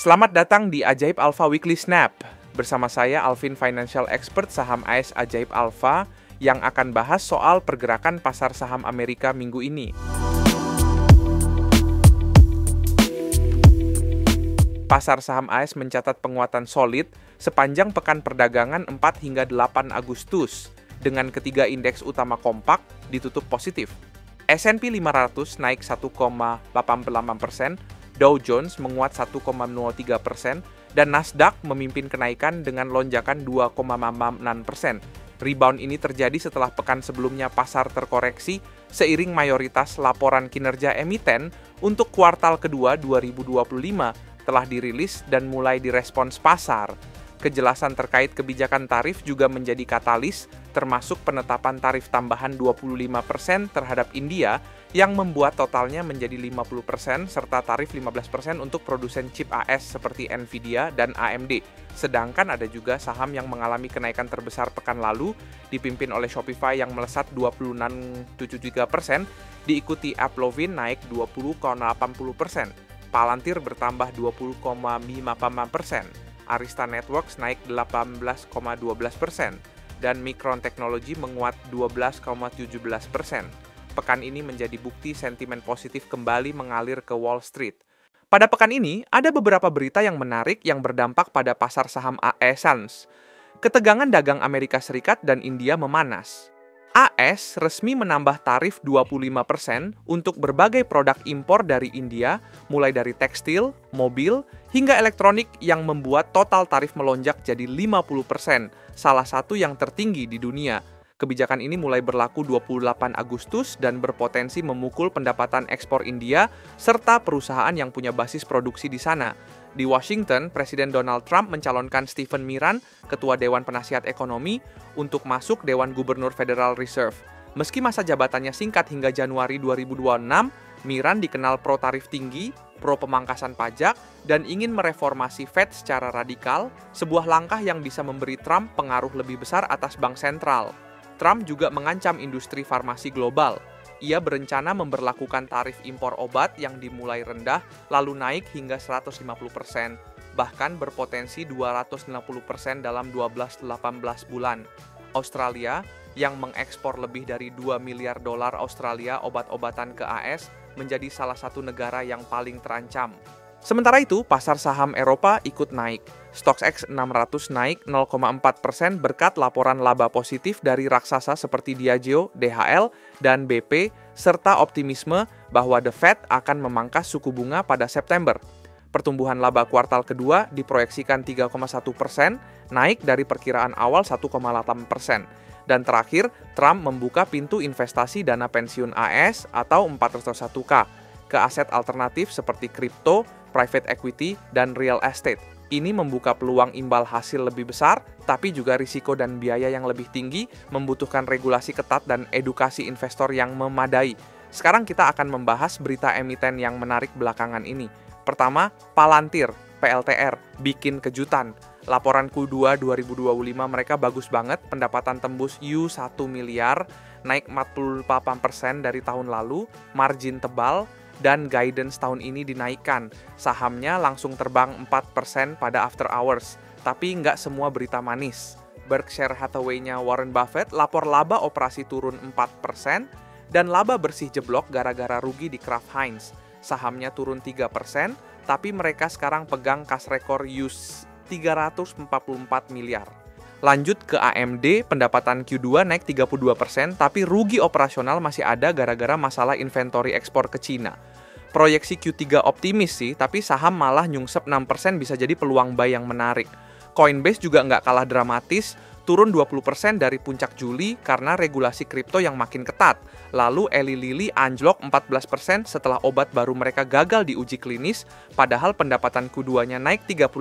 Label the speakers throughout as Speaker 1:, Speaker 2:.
Speaker 1: Selamat datang di Ajaib Alpha Weekly Snap. Bersama saya Alvin, Financial Expert saham AS Ajaib Alpha, yang akan bahas soal pergerakan pasar saham Amerika minggu ini. Pasar saham AS mencatat penguatan solid sepanjang pekan perdagangan 4 hingga 8 Agustus, dengan ketiga indeks utama kompak ditutup positif. S&P 500 naik 1,88%, Dow Jones menguat 1,03%, dan Nasdaq memimpin kenaikan dengan lonjakan 2,66%. Rebound ini terjadi setelah pekan sebelumnya pasar terkoreksi seiring mayoritas laporan kinerja emiten untuk kuartal kedua 2025 telah dirilis dan mulai direspons pasar. Kejelasan terkait kebijakan tarif juga menjadi katalis, termasuk penetapan tarif tambahan 25% terhadap India yang membuat totalnya menjadi 50% serta tarif 15% untuk produsen chip AS seperti Nvidia dan AMD. Sedangkan ada juga saham yang mengalami kenaikan terbesar pekan lalu, dipimpin oleh Shopify yang melesat 26,73%, diikuti AppLovin naik 20,80%, Palantir bertambah 20,54%, Arista Networks naik 18,12%, dan Micron Technology menguat 12,17%. Pekan ini menjadi bukti sentimen positif kembali mengalir ke Wall Street. Pada pekan ini, ada beberapa berita yang menarik yang berdampak pada pasar saham AS. Ketegangan dagang Amerika Serikat dan India memanas. AS resmi menambah tarif 25% untuk berbagai produk impor dari India, mulai dari tekstil, mobil, hingga elektronik yang membuat total tarif melonjak jadi 50%, salah satu yang tertinggi di dunia. Kebijakan ini mulai berlaku 28 Agustus dan berpotensi memukul pendapatan ekspor India serta perusahaan yang punya basis produksi di sana. Di Washington, Presiden Donald Trump mencalonkan Stephen Miran, Ketua Dewan Penasihat Ekonomi, untuk masuk Dewan Gubernur Federal Reserve. Meski masa jabatannya singkat hingga Januari 2026, Miran dikenal pro tarif tinggi, pro pemangkasan pajak, dan ingin mereformasi Fed secara radikal, sebuah langkah yang bisa memberi Trump pengaruh lebih besar atas bank sentral. Trump juga mengancam industri farmasi global. Ia berencana memberlakukan tarif impor obat yang dimulai rendah lalu naik hingga 150%, bahkan berpotensi 260% dalam 12-18 bulan. Australia, yang mengekspor lebih dari 2 miliar dolar Australia obat-obatan ke AS, menjadi salah satu negara yang paling terancam. Sementara itu, pasar saham Eropa ikut naik. StoXX 600 naik 0,4% berkat laporan laba positif dari raksasa seperti Diageo, DHL, dan BP, serta optimisme bahwa The Fed akan memangkas suku bunga pada September. Pertumbuhan laba kuartal kedua diproyeksikan 3,1%, naik dari perkiraan awal 1,8%. Dan terakhir, Trump membuka pintu investasi dana pensiun AS atau 401k ke aset alternatif seperti kripto, private equity, dan real estate. Ini membuka peluang imbal hasil lebih besar, tapi juga risiko dan biaya yang lebih tinggi, membutuhkan regulasi ketat dan edukasi investor yang memadai. Sekarang kita akan membahas berita emiten yang menarik belakangan ini. Pertama, Palantir, PLTR, bikin kejutan. Laporan Q2 2025 mereka bagus banget, pendapatan tembus U1 miliar, naik 48% dari tahun lalu, margin tebal, dan guidance tahun ini dinaikkan. Sahamnya langsung terbang 4% pada after hours, tapi nggak semua berita manis. Berkshire Hathaway-nya Warren Buffett lapor laba operasi turun 4%, dan laba bersih jeblok gara-gara rugi di Kraft Heinz. Sahamnya turun 3%, tapi mereka sekarang pegang kas rekor US 344 miliar. Lanjut ke AMD, pendapatan Q2 naik 32%, tapi rugi operasional masih ada gara-gara masalah inventory ekspor ke Cina. Proyeksi Q3 optimis sih, tapi saham malah nyungsep 6% bisa jadi peluang buy yang menarik. Coinbase juga nggak kalah dramatis, turun 20% dari puncak Juli karena regulasi kripto yang makin ketat. Lalu Eli Lilly anjlok 14% setelah obat baru mereka gagal diuji klinis, padahal pendapatan Q2-nya naik 38%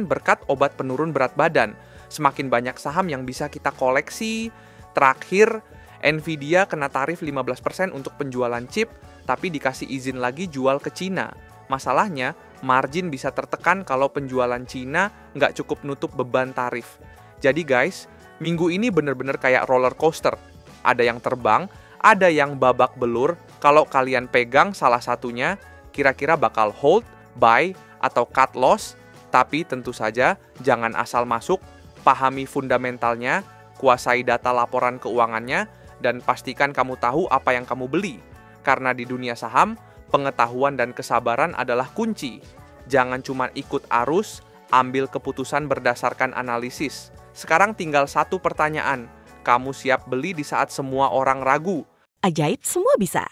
Speaker 1: berkat obat penurun berat badan. Semakin banyak saham yang bisa kita koleksi. Terakhir, Nvidia kena tarif 15% untuk penjualan chip, tapi dikasih izin lagi jual ke Cina. Masalahnya, margin bisa tertekan kalau penjualan Cina nggak cukup nutup beban tarif. Jadi guys, minggu ini bener-bener kayak roller coaster. Ada yang terbang, ada yang babak belur. Kalau kalian pegang salah satunya, kira-kira bakal hold, buy, atau cut loss, tapi tentu saja jangan asal masuk, pahami fundamentalnya, kuasai data laporan keuangannya, dan pastikan kamu tahu apa yang kamu beli. Karena di dunia saham, pengetahuan dan kesabaran adalah kunci. Jangan cuma ikut arus, ambil keputusan berdasarkan analisis. Sekarang tinggal satu pertanyaan, kamu siap beli di saat semua orang ragu?
Speaker 2: Ajaib semua bisa.